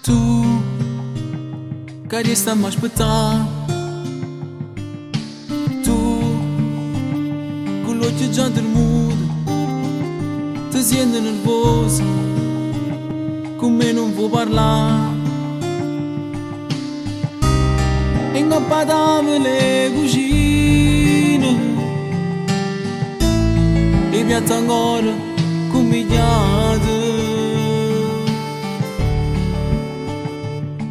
Tu care sta mais pata. Tu com l'occhio già del mood, ti senti nervosa, con me non vuoi parlare. Ingoppata le cucine e piatta ancora comigliate.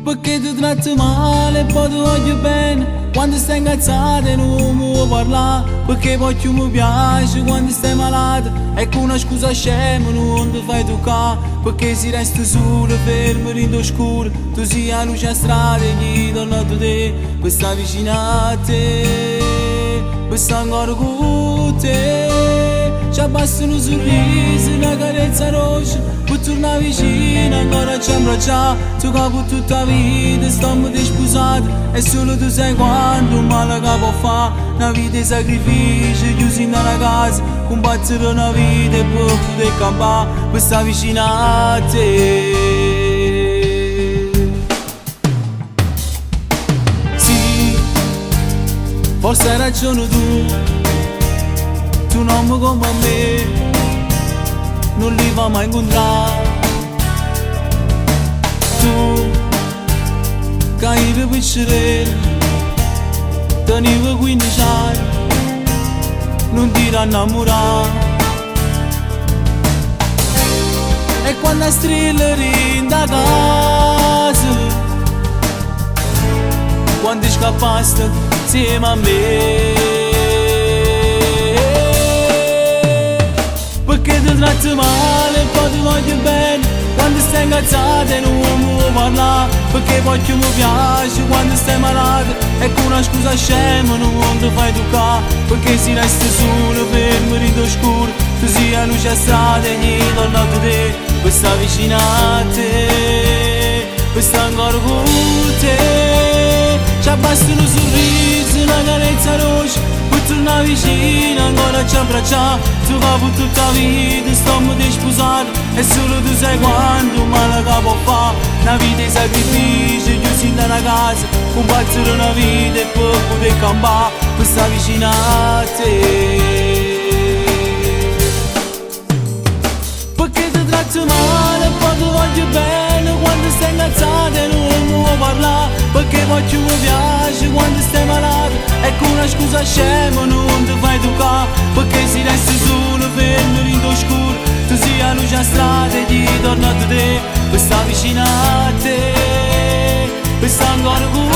Perché ti tratti male e poi ti voglio bene quando stai incazzata e non mi vuoi parlare. Perché poi più mi piace quando stai malata e con una scusa scema non ti fai toccare. Perché si resta solo fermo in oscuro, tu sei a luce a strada e gli torna a te. Per stare vicino a te, per stare ancora con te. Ci abbassa un sorriso, una carezza rossa, per tornare vicino ancora ci abbracciare. Tu capo tutta la vita, stiamo sposati e solo tu sai quanto male che può fare. Una vita di sacrificio, chiusi in una casa, combattere una vita e poi poter campare, per stare vicino a te. Sì, forse hai ragione tu non mi come a me, non li va mai incontrare. Tu, che eri piccerello, tenevi 15 anni, non ti eri innamorato. E quando strilleri in da casa, quando scappaste insieme a me. Perché ti tratti male e poi ti voglio bene quando stai incazzata e non mi vuoi parlare. Perché poi più mi piace quando stai malata e con una scusa scema non ti fai toccare. Perché si resta solo fermo in oscuro, tu sei a luce a strada e gli torna a te. Per stare vicino a te, per stare ancora con te. Ci abbassa un sorriso, una carezza rossa, per tornare vicino ancora ci abbracciare. Tu capo tutta la vita, stiamo sposati e solo tu sai quanto male che può fare. Una vita di sacrificio, chiusi in una casa, combattere una vita e poi poter campare, per stare vicino a te. Perché ti tratti male e poi ti voglio bene quando stai incazzata e non mi vuoi parlare. Perché poi più mi piace quando stai malato e con una scusa scema non ti fai toccare. Perché si resta solo fermo in oscuro, tu sei a luce a strada e gli torna a te. Per stare vicino a te, per stare ancora con